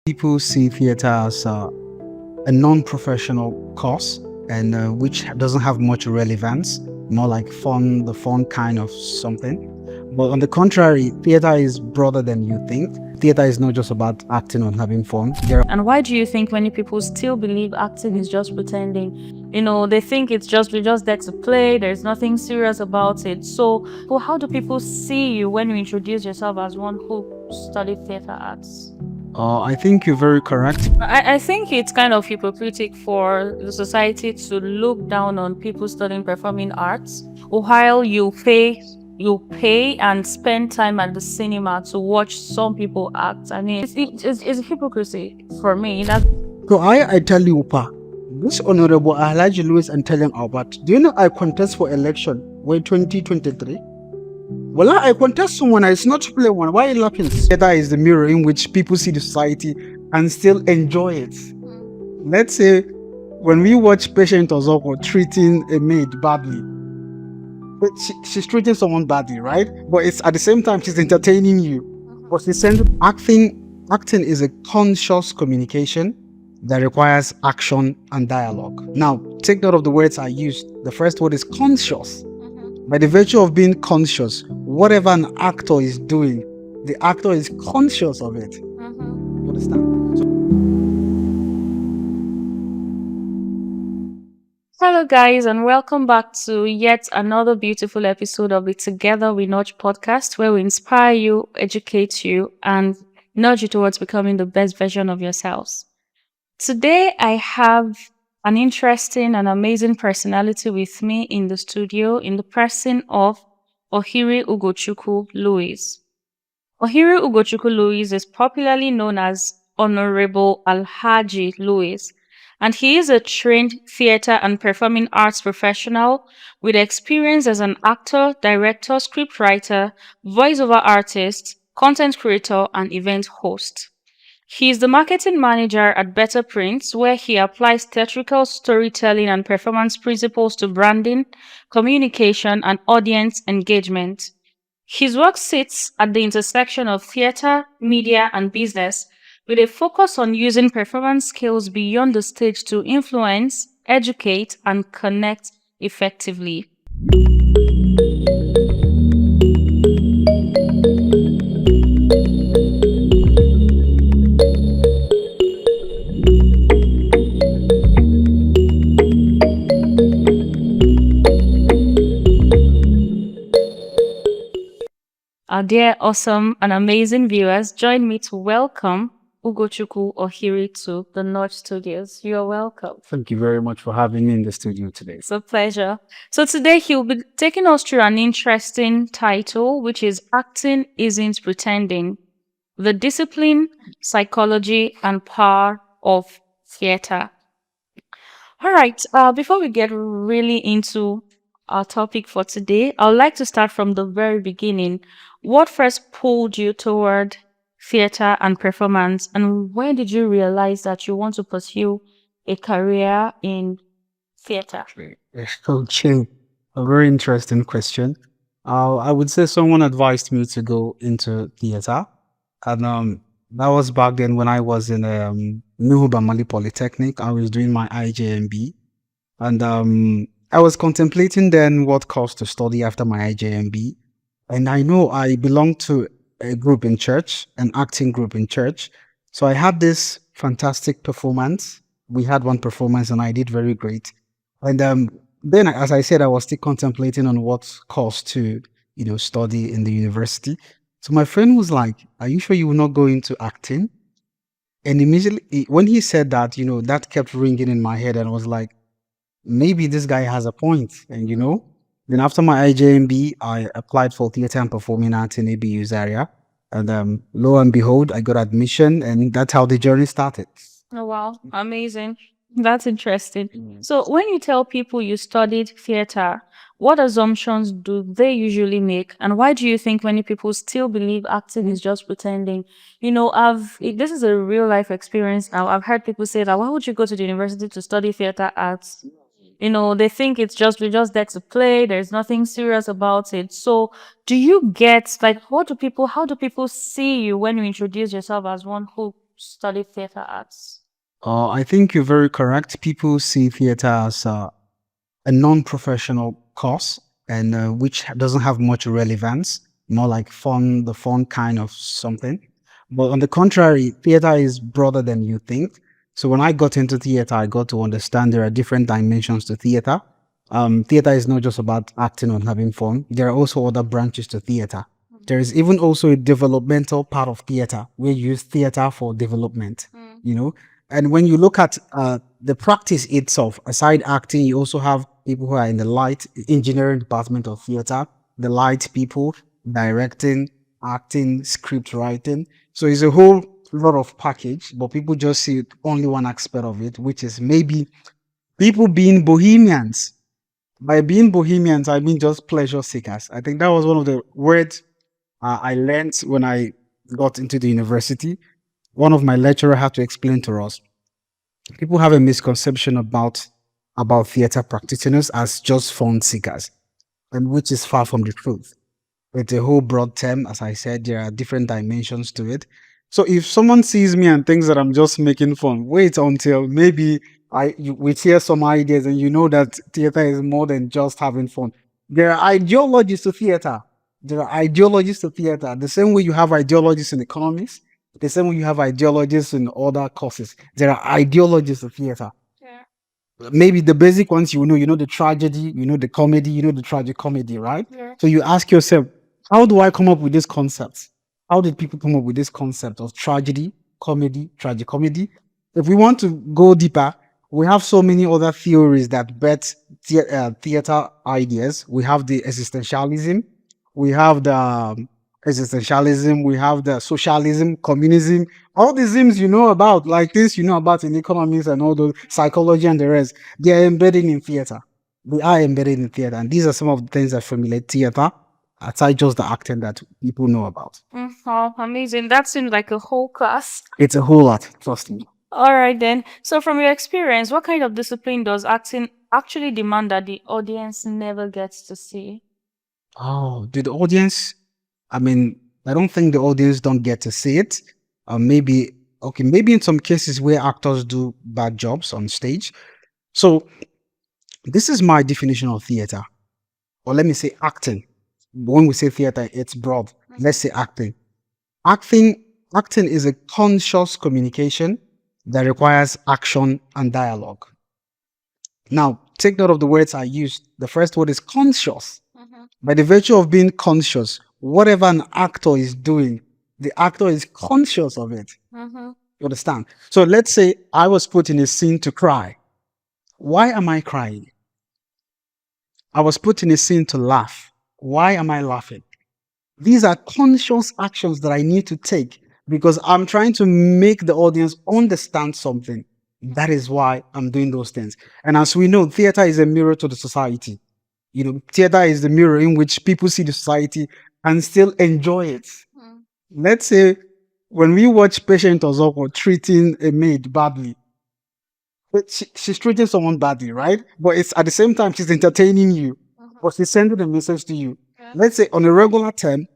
People see theater as a non-professional course and which doesn't have much relevance, more like the fun kind of something. But on the contrary, theater is broader than you think. Theater is not just about acting or having fun. And why do you think many people still believe acting is just pretending? They think it's just we just there to play, there's nothing serious about it. So how do people see you when you introduce yourself as one who studied theater arts? I think you're very correct. I think it's kind of hypocritical for the society to look down on people studying performing arts while you pay and spend time at the cinema to watch some people act. I mean, it's hypocrisy for me. So I tell you, Pa, this Honorable Alhaji Louis and telling Albert, do you know I contest for election when 2023? Well, I contest someone, it's not to play one. Why are you laughing? Theater is the mirror in which people see the society and still enjoy it. Let's say when we watch Patient Ozoko treating a maid badly, but she's treating someone badly, right? But it's at the same time she's entertaining you. But she's saying acting is a conscious communication that requires action and dialogue. Now, take note of the words I used. The first word is conscious. By the virtue of being conscious, whatever an actor is doing, the actor is conscious of it. You understand? Hello guys, and welcome back to yet another beautiful episode of the Together We Nudge podcast, where we inspire you, educate you, and nudge you towards becoming the best version of yourselves. Today I have an interesting and amazing personality with me in the studio in the person of Ohiri Ugochukwu Louis. Ohiri Ugochukwu Louis is popularly known as Honorable Alhaji Louis, and he is a trained theater and performing arts professional with experience as an actor, director, scriptwriter, voiceover artist, content creator, and event host. He is the marketing manager at Better Prints, where he applies theatrical storytelling and performance principles to branding, communication, and audience engagement. His work sits at the intersection of theater, media, and business, with a focus on using performance skills beyond the stage to influence, educate, and connect effectively. Our dear, awesome, and amazing viewers, join me to welcome Ugochukwu Ohiri to the Nudge Studios. You're welcome. Thank you very much for having me in the studio today. It's a pleasure. So today he'll be taking us through an interesting title, which is Acting Isn't Pretending: The Discipline, Psychology, and Power of Theater. All right, before we get really into our topic for today, I would like to start from the very beginning. What first pulled you toward theater and performance, and when did you realize that you want to pursue a career in theater? Okay, a very interesting question. I would say someone advised me to go into theater, and that was back then when I was in Nuhu Bamali Polytechnic. I was doing my IJMB, and I was contemplating then what course to study after my IJMB. And I know I belong to a group in church, an acting group in church. So I had this fantastic performance. We had one performance and I did very great. And then, as I said, I was still contemplating on what course to, study in the university. So my friend was like, "Are you sure you will not go into acting?" And immediately, when he said that, that kept ringing in my head, and I was like, maybe this guy has a point. And then after my IJMB, I applied for theater and performing arts in ABU Zaria. And lo and behold, I got admission, and that's how the journey started. Oh, wow. Amazing. That's interesting. So when you tell people you studied theater, what assumptions do they usually make? And why do you think many people still believe acting is just pretending? This is a real life experience now. I've heard people say that, why would you go to the university to study theater arts? They think it's just we're just there to play, there's nothing serious about it. So do you get, like, how do people see you when you introduce yourself as one who study theater arts? I think you're very correct. People see theater as a non-professional course and which doesn't have much relevance, more like fun, the fun kind of something. But on the contrary, theater is broader than you think. So when I got into theater, I got to understand there are different dimensions to theater. Theater is not just about acting or having fun. There are also other branches to theater. There is even also a developmental part of theater where you use theater for development, you know. And when you look at the practice itself, aside acting, you also have people who are in the light engineering department of theater, the light people, directing, acting, script writing. So it's a whole lot of package, but people just see only one aspect of it, which is maybe people being bohemians. By being bohemians, I mean just pleasure seekers. I think that was one of the words I learned when I got into the university. One of my lecturer had to explain to us. People have a misconception about theater practitioners as just fun seekers, and which is far from the truth. It's a whole broad term. As I said, there are different dimensions to it. So if someone sees me and thinks that I'm just making fun, wait until maybe we share some ideas and you know that theater is more than just having fun. There are ideologies to theater. There are ideologies to theater. The same way you have ideologies in economics, the same way you have ideologies in other courses. There are ideologies to theater. Yeah. Maybe the basic ones you know the tragedy, you know the comedy, you know the tragic comedy, right? Yeah. So you ask yourself, how do I come up with this concept? How did people come up with this concept of tragedy, comedy, tragicomedy? If we want to go deeper, we have so many other theories that bet theater ideas. We have the existentialism, we have the existentialism, we have the socialism, communism, all these things you know about, like this you know about in economics and all those psychology and the rest. They are embedded in theater. They are embedded in theater, and these are some of the things that formulate theater, aside just the acting that people know about. Oh, amazing. That seems like a whole class. It's a whole lot, trust me. All right, then. So, from your experience, what kind of discipline does acting actually demand that the audience never gets to see? Oh, did the audience? I mean, I don't think the audience don't get to see it. Maybe okay, maybe in some cases where actors do bad jobs on stage. So this is my definition of theater, or let me say acting. When we say theater, it's broad. Let's say acting. Acting, acting is a conscious communication that requires action and dialogue. Now, take note of the words I used. The first word is conscious. By the virtue of being conscious, whatever an actor is doing, the actor is conscious of it. You understand? So let's say I was put in a scene to cry. Why am I crying? I was put in a scene to laugh. Why am I laughing? These are conscious actions that I need to take because I'm trying to make the audience understand something. That is why I'm doing those things. And as we know, theater is a mirror to the society. You know, theater is the mirror in which people see the society and still enjoy it. Let's say when we watch Patient Ozoko treating a maid badly, but she's treating someone badly, right? But it's at the same time she's entertaining you, but she's sending a message to you. Let's say on a regular term,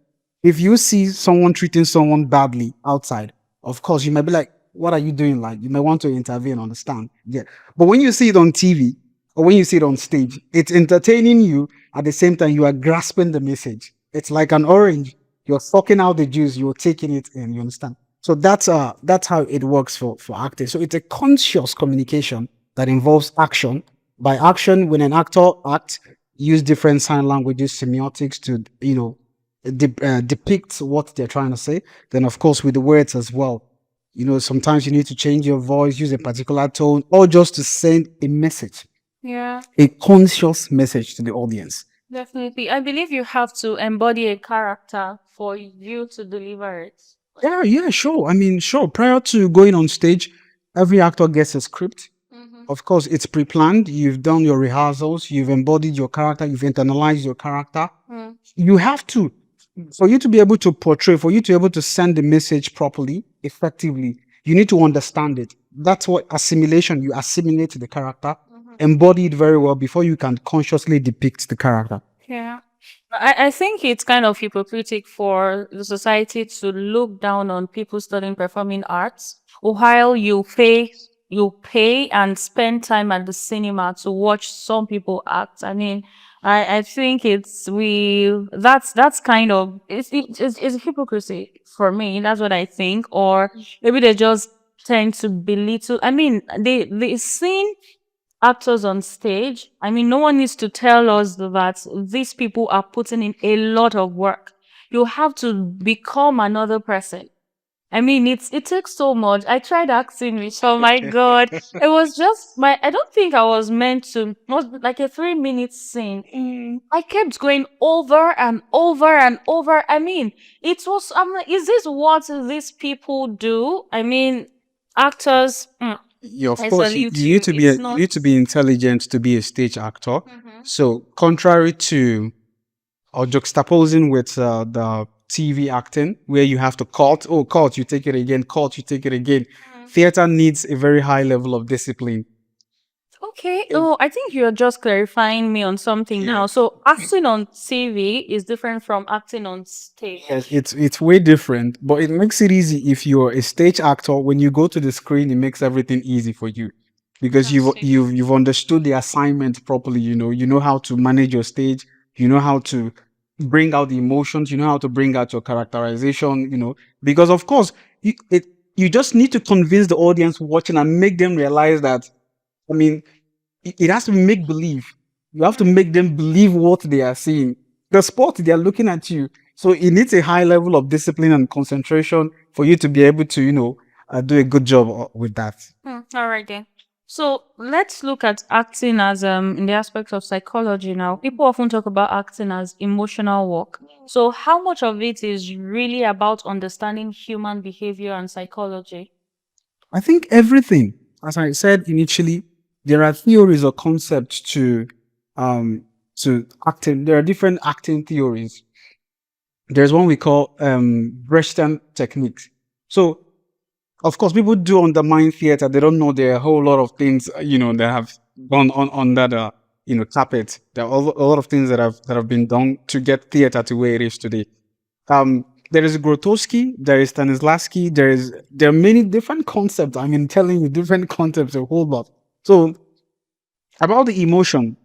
if you see someone treating someone badly outside, of course you might be like, "What are you doing?" Like you may want to intervene, understand? Yeah. But when you see it on TV or when you see it on stage, it's entertaining you. At the same time, you are grasping the message. It's like an orange. You're sucking out the juice. You're taking it in. You understand? So that's how it works for acting. So it's a conscious communication that involves action. By action, when an actor acts, use different sign languages, semiotics to depict what they're trying to say. Then, of course, with the words as well. You know, sometimes you need to change your voice, use a particular tone, or just to send a message, Yeah, a conscious message to the audience. definitely. I believe you have to embody a character for you to deliver it. Yeah, sure. I mean, sure. Prior to going on stage, every actor gets a script. Of course, it's pre-planned. You've done your rehearsals. You've embodied your character. You've internalized your character. You have to, for you to be able to portray, for you to be able to send the message properly, effectively, you need to understand it. That's what assimilation, you assimilate the character, embody it very well before you can consciously depict the character. Yeah. I think it's kind of hypocritical for the society to look down on people studying performing arts while you pay and spend time at the cinema to watch some people act. I mean, I think that's kind of it's hypocrisy for me. That's what I think. Or maybe they just tend to belittle. I mean, they seen actors on stage. I mean, no one needs to tell us that these people are putting in a lot of work. You have to become another person. I mean, it takes so much. I tried acting, which oh my god, it was just my. I don't think I was meant to. It was like a 3 minute scene. I kept going over and over and over. I mean, it was. I'm like, is this what these people do? I mean, actors. Yeah, of I course, you, salute you need you. to be It's you not. need to be intelligent to be a stage actor. So, contrary to or juxtaposing with the TV acting, where you have to cut, oh, cut, you take it again, cut, you take it again. Theater needs a very high level of discipline. Okay. Oh, I think you're just clarifying me on something now. So acting on TV is different from acting on stage. Yes, it's way different, but it makes it easy if you're a stage actor. When you go to the screen, it makes everything easy for you because That's it. you've understood the assignment properly. You know how to manage your stage. You know how to bring out the emotions. You know how to bring out your characterization. Because of course you just need to convince the audience watching and make them realize that. I mean, it has to be make believe. You have to make them believe what they are seeing. The sport, they are looking at you. So it needs a high level of discipline and concentration for you to be able to, do a good job with that. All right then. So let's look at acting as in the aspect of psychology now. People often talk about acting as emotional work. So how much of it is really about understanding human behavior and psychology? I think everything, as I said initially, there are theories or concepts um, to acting. There are different acting theories. There's one we call Brechtian techniques. So of course, people do undermine theater. They don't know there are a whole lot of things, that have gone on that, carpet. There are a lot of things that have been done to get theater to where it is today. There is Grotowski, there is Stanislavski, there are many different concepts. I mean, telling you different concepts, a whole lot. So about the emotion,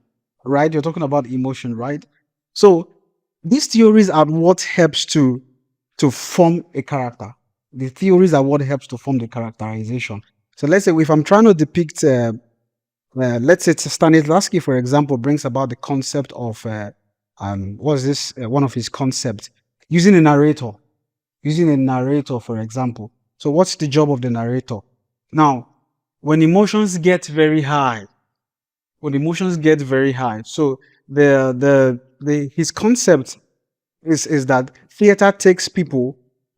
right? You're talking about emotion, right? So these theories are what helps to form a character. The theories are what helps to form the characterization. So let's say if I'm trying to depict, let's say Stanislavski, for example, brings about the concept of what's this? One of his concepts using a narrator. Using a narrator, for example. So what's the job of the narrator? Now, when emotions get very high, so his concept is that theater takes people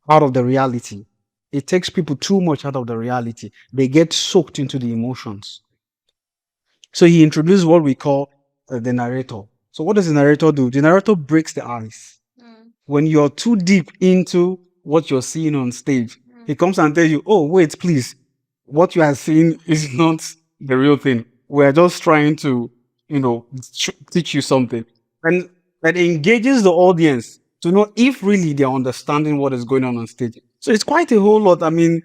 out of the reality. It takes people too much out of the reality. They get soaked into the emotions. So he introduced what we call the narrator. So what does the narrator do? The narrator breaks the ice. When you're too deep into what you're seeing on stage, he comes and tells you, "Oh, wait, please. What you are seeing is not the real thing. We're just trying to, teach you something." And that engages the audience to know if really they're understanding what is going on stage. So it's quite a whole lot. I mean,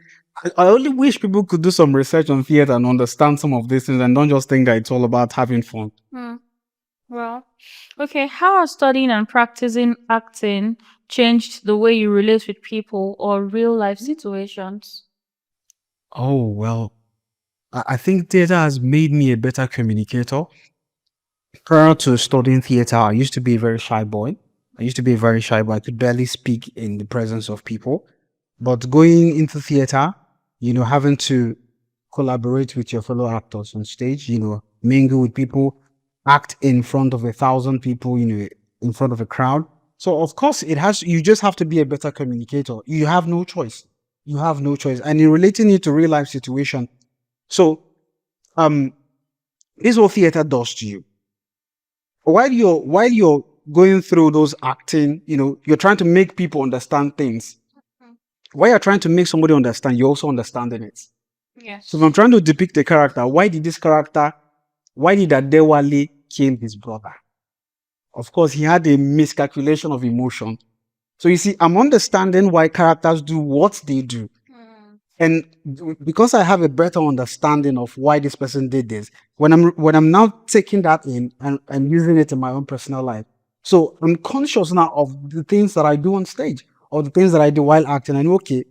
I only wish people could do some research on theater and understand some of these things and don't just think that it's all about having fun. Hmm. Well, okay. How has studying and practicing acting changed the way you relate with people or real life situations? Oh, well, I think theater has made me a better communicator. Prior to studying theater, I used to be a very shy boy. I could barely speak in the presence of people. But going into theater, having to collaborate with your fellow actors on stage, mingle with people, act in front of 1,000 people, in front of a crowd. So of course you just have to be a better communicator. You have no choice. You have no choice. And in relating it to real life situation, so um this is what theater does to you. While you're going through those acting, you're trying to make people understand things. While you're trying to make somebody understand, you're also understanding it. So if I'm Yes. trying to depict a character, why did Adewale kill his brother? of course, he had a miscalculation of emotion. So you see, I'm understanding why characters do what they do. And because I have a better understanding of why this person did this, when I'm now taking that in and using it in my own personal life, so I'm conscious now of the things that I do on stage or the things that I do while acting. I know, okay,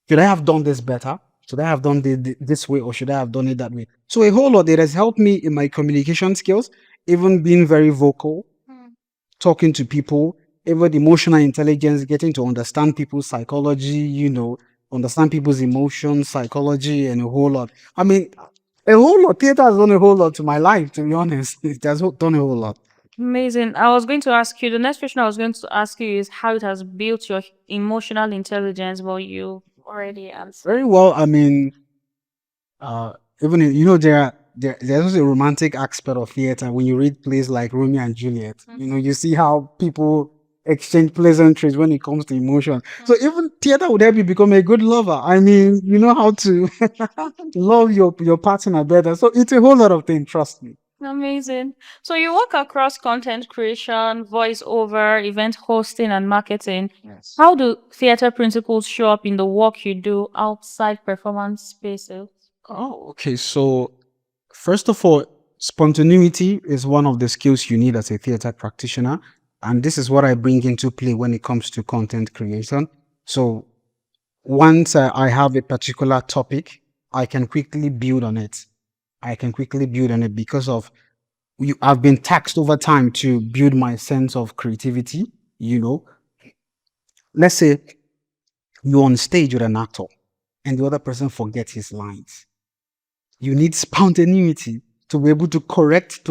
should I have done this better? Should I have done this way, or should I have done it that way? So a whole lot. It has helped me in my communication skills, even being very vocal, talking to people, even emotional intelligence, getting to understand people's psychology, understand people's emotions, psychology, and a whole lot. I mean, a whole lot. Theater has done a whole lot to my life, to be honest. It has done a whole lot. Amazing. I was going to ask you, the next question I was going to ask you is how it has built your emotional intelligence, but you already answered. Very well. I mean, even there's also a romantic aspect of theater when you read plays like Romeo and Juliet. You see how people exchange pleasantries when it comes to emotion. So even theater would help you become a good lover. I mean, you know how to love your partner better. So it's a whole lot of things, trust me. Amazing. So you work across content creation, voiceover, event hosting, and marketing. Yes. How do theater principles show up in the work you do outside performance spaces? Oh, okay. So first of all, spontaneity is one of the skills you need as a theater practitioner. And this is what I bring into play when it comes to content creation. So once I have a particular topic, I can quickly build on it. Because of I've been taxed over time to build my sense of creativity. Let's say you're on stage with an actor and the other person forgets his lines. You need spontaneity to be able to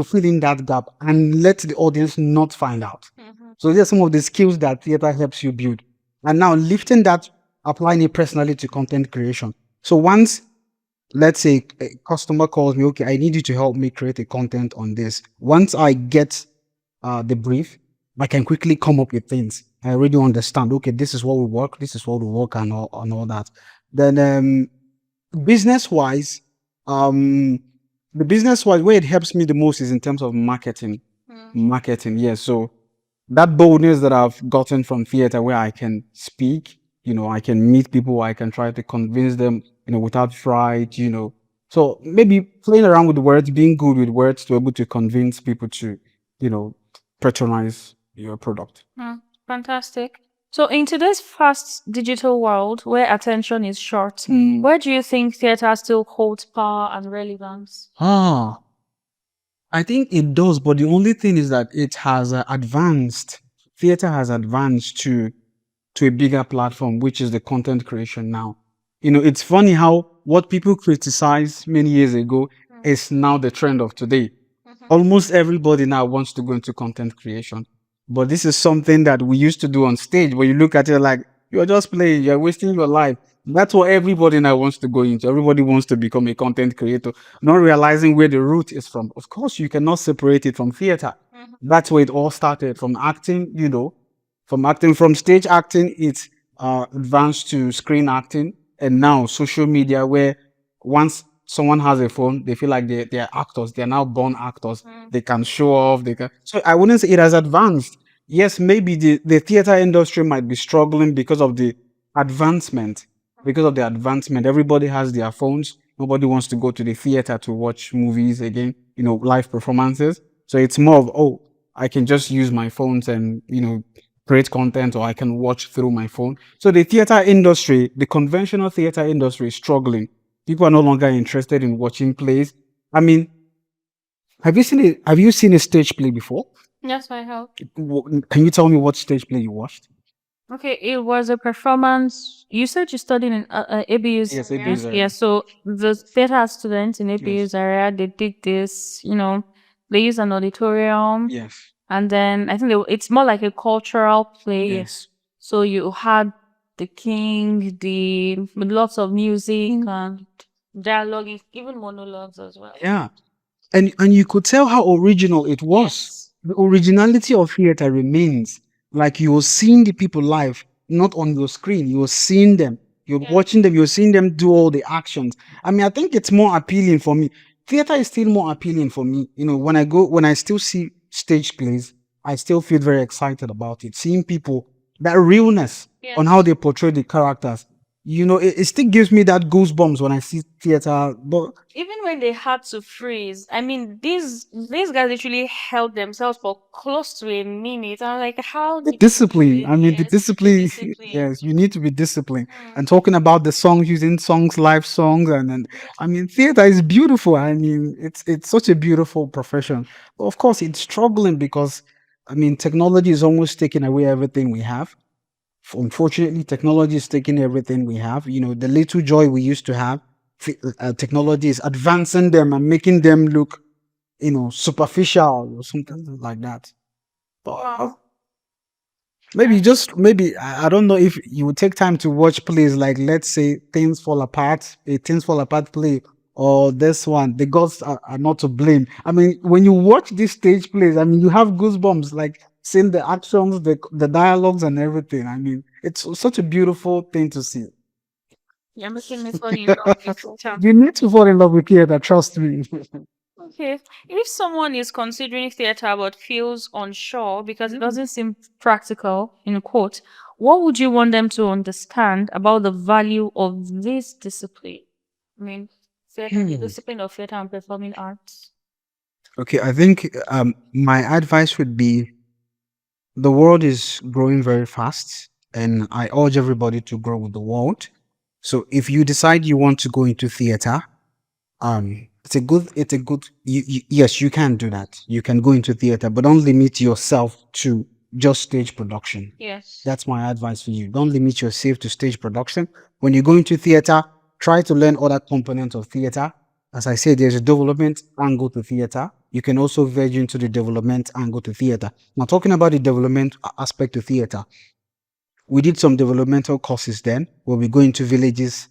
fill in that gap and let the audience not find out. So these are some of the skills that theater helps you build. And now lifting that, applying it personally to content creation. So once, let's say, a customer calls me, okay, I need you to help me create a content on this. Once I get the brief, I can quickly come up with things. I already understand, okay, this is what will work, and all that. Then business-wise, where it helps me the most is in terms of marketing. Yes. So that boldness that I've gotten from theater, where I can speak, I can meet people, I can try to convince them, without fright, So maybe playing around with words, being good with words to be able to convince people to, patronize your product. Fantastic. So in today's fast digital world where attention is short, where do you think theater still holds power and relevance? I think it does, but the only thing is that it has advanced. Theater has advanced to a bigger platform, which is the content creation now. It's funny how what people criticized many years ago is now the trend of today. Almost everybody now wants to go into content creation. But this is something that we used to do on stage, where you look at it like, you're just playing, you're wasting your life. That's what everybody now wants to go into. Everybody wants to become a content creator, not realizing where the root is from. Of course, you cannot separate it from theater. That's where it all started, from acting, from stage acting, it's advanced to screen acting, and now social media, where once someone has a phone, they feel like they're actors. They're now born actors. They can show off. So I wouldn't say it has advanced. Yes, maybe the theater industry might be struggling because of the advancement. Everybody has their phones. Nobody wants to go to the theater to watch movies again, live performances. So it's more of, I can just use my phones and, create content, or I can watch through my phone. So the theater industry, the conventional theater industry is struggling. People are no longer interested in watching plays. I mean, have you seen a stage play before? Yes, I have. Can you tell me what stage play you watched? Okay, it was a performance. You said you studied in ABU's. Yes, ABU's area. Yeah, so the theater students in ABU's area, they did this, they used an auditorium. Yes. And then I think it's more like a cultural play. Yes. So you had the king, with lots of music and dialogue, even monologues as well. Yeah. And you could tell how original it was. Yes. The originality of theater remains. Like, you were seeing the people live, not on your screen. You were seeing them. You're watching them. You're seeing them do all the actions. I mean, I think it's more appealing for me. Theater is still more appealing for me. When I still see stage plays, I still feel very excited about it. Seeing people, that realness on how Yes. they portray the characters, it still gives me that goosebumps when I see theater. But Even when they had to freeze, I mean, these guys literally held themselves for close to a minute. I'm like, how the did you do discipline, it? I mean, the Yes, the discipline, discipline. yes, you need to be disciplined. Mm. And talking about the songs, using songs, live songs, and I mean, theater is beautiful. I mean, it's such a beautiful profession. But of course, it's struggling because, I mean, technology is almost taking away everything we have. Unfortunately, technology is taking everything we have. The little joy we used to have, technology is advancing them and making them look, superficial or something like that. But Wow. maybe I don't know if you would take time to watch plays like, let's say, Things Fall Apart, a Things Fall Apart play, or this one, The Gods Are Not to Blame. I mean, when you watch these stage plays, I mean, you have goosebumps, like seeing the actions, the dialogues, and everything. I mean, it's such a beautiful thing to see. You're making me fall in love with theater. You need to fall in love with theater, trust me. Okay. If someone is considering theater but feels unsure because it doesn't seem practical, in quote, what would you want them to understand about the value of this discipline? I mean, theater, the discipline of theater and performing arts. Okay, I think my advice would be, the world is growing very fast, and I urge everybody to grow with the world. So if you decide you want to go into theater, it's a good yes, you can do that. You can go into theater, but don't limit yourself to just stage production. Yes. That's my advice for you. Don't limit yourself to stage production. When you go into theater, try to learn other components of theater. As I said, there's a development angle to theater. You can also verge into the development angle to theater. Now, talking about the development aspect of theater, we did some developmental courses then where we go into villages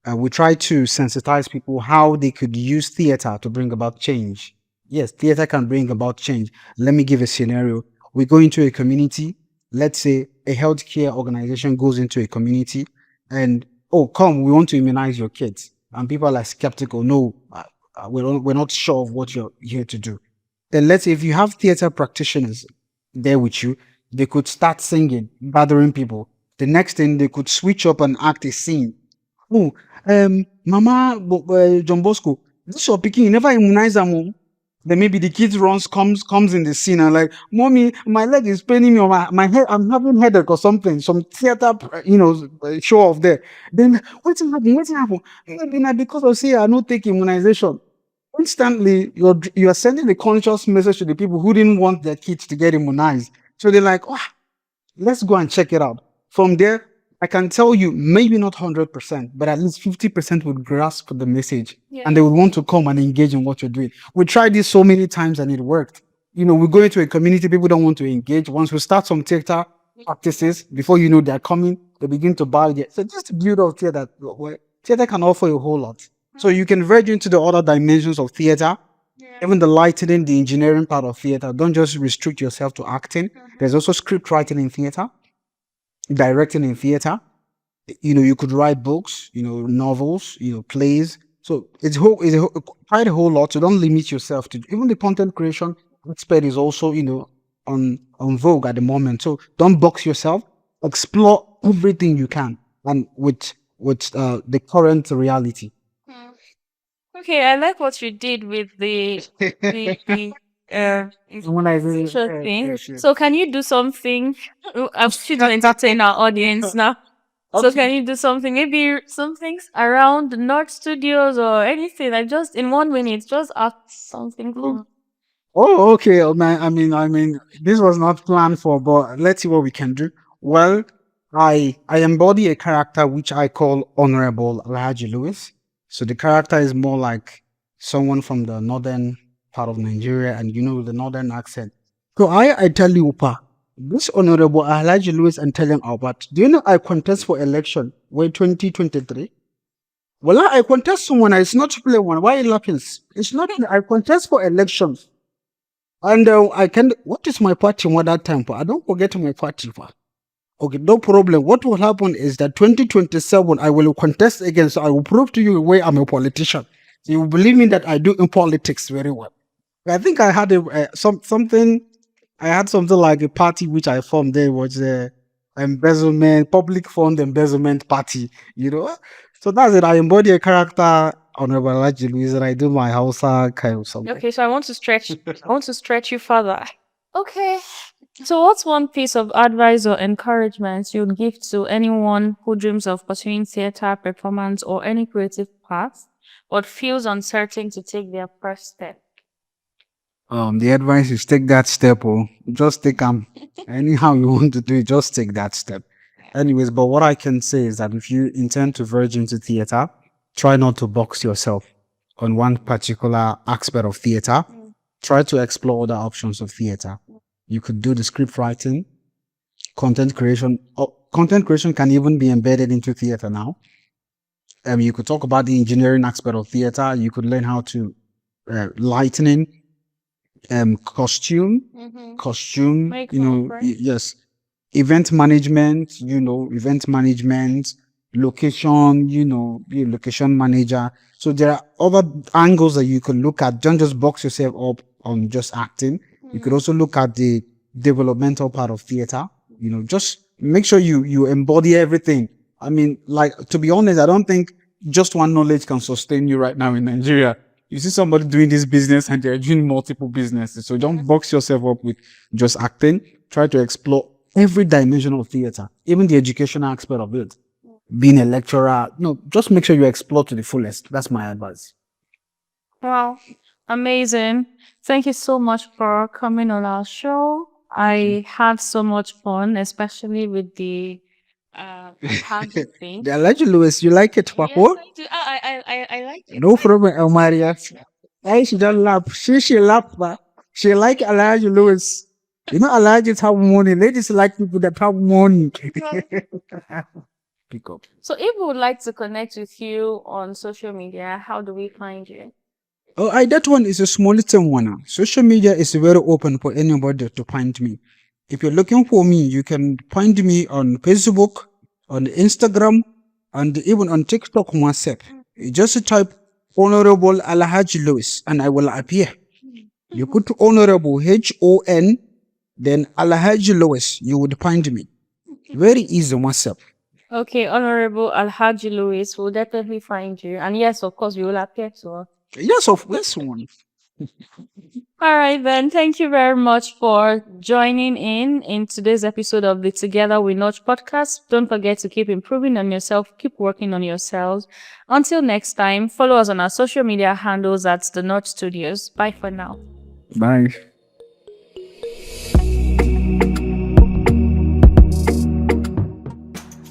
and we try to sensitize people how they could use theater to bring about change. Yes, theater can bring about change. Let me give a scenario. We go into a community, let's say a healthcare organization goes into a community and, oh, come, we want to immunize your kids. And people are like skeptical. No, we're not sure of what you're here to do. Then let's say if you have theater practitioners there with you, they could start singing, gathering people. The next thing, they could switch up and act a scene. Oh, Mama John Bosco, this your picking, you never immunize them. Oh. Then maybe the kids comes in the scene and like, Mommy, my leg is paining me, or my head, I'm having headache or something, some theater, show off there. Then what's happening? What's happening? Maybe not because of say I not take immunization. Instantly, you're sending a conscious message to the people who didn't want their kids to get immunized. So they're like, oh, let's go and check it out. From there, I can tell you, maybe not 100%, but at least 50% would grasp the message and they would want to come and engage in what you're doing. We tried this so many times and it worked. We go into a community, people don't want to engage. Once we start some theater practices, before you know they're coming, they begin to buy it. So just the beauty of theater, where theater can offer a whole lot. So you can verge into the other dimensions of theater, even the lighting, the engineering part of theater. Don't just restrict yourself to acting. There's also script writing in theater, directing in theater. You could write books, novels, plays. So quite a whole lot. So don't limit yourself to even the content creation aspect is also, on vogue at the moment. So don't box yourself. Explore everything you can, and with the current reality. Okay, I like what you did with the When I say, sure thing. So can you do something? I'm still to entertain our audience now. So can you do something? Maybe some things around the North Studios or anything. Like just in 1 minute, just act something fun. Oh, okay. I mean, this was not planned for, but let's see what we can do. Well, I embody a character which I call Honorable Alhaji Louis. So the character is more like someone from the northern part of Nigeria, and the northern accent. So I tell you, Pa, this Honorable Alhaji Louis and telling Albert, do you know I contest for election? Wait, 2023. Well, I contest someone. It's not to play one. Why it happens? It's not. I contest for elections. And I can. What is my party at that time? I don't forget my party. Okay, no problem. What will happen is that 2027, I will contest again. So I will prove to you where I'm a politician. So you will believe me that I do in politics very well. I think I had something I had something like a party which I formed. There was a embezzlement, public fund embezzlement party. You know, so that's it. I embody a character Honorable Alhaji Louis, and I do my Hausa kind of something. Okay, so I want to stretch. I want to stretch you further. Okay. So, what's one piece of advice or encouragement you'd give to anyone who dreams of pursuing theater, performance, or any creative path, but feels uncertain to take their first step? The advice is take that step, or just take anyhow you want to do it, just take that step. Anyways, but what I can say is that if you intend to verge into theater, try not to box yourself on one particular aspect of theater. Try to explore other options of theater. You could do the script writing, content creation. Content creation can even be embedded into theater now. You could talk about the engineering aspect of theater. You could learn how to lightning, costume, Make you know, right? yes, event management, event management, location, be a location manager. So there are other angles that you can look at. Don't just box yourself up on just acting. You could also look at the developmental part of theater. Just make sure you embody everything. I mean, like, to be honest, I don't think just one knowledge can sustain you right now in Nigeria. You see somebody doing this business and they're doing multiple businesses. So don't box yourself up with just acting. Try to explore every dimension of theater, even the educational aspect of it. Being a lecturer, no, just make sure you explore to the fullest. That's my advice. Wow, amazing. Thank you so much for coming on our show. I had so much fun, especially with the unpacks thing. The Alhaji Louis, you like it, Yes, Papa? I do. I like it. No problem, Elmaria. Hey, she don't laugh. She laugh, but she like Alhaji Louis. Alhaji's have money. Ladies like people that have money. Pick up. So, if we would like to connect with you on social media, how do we find you? Oh, that one is a small little one. Social media is very open for anybody to find me. If you're looking for me, you can find me on Facebook, on Instagram, and even on TikTok myself. You just type Honorable Alhaji Louis and I will appear. You put Honorable HON, then Alhaji Louis, you would find me. Very easy myself. Okay, Honorable Alhaji Louis, we'll definitely find you. And yes, of course, we will appear to us. Yes, of course, one. All right, then. Thank you very much for joining in today's episode of the Together We Notch podcast. Don't forget to keep improving on yourself, keep working on yourselves. Until next time, follow us on our social media handles at The Notch Studios. Bye for now. Bye.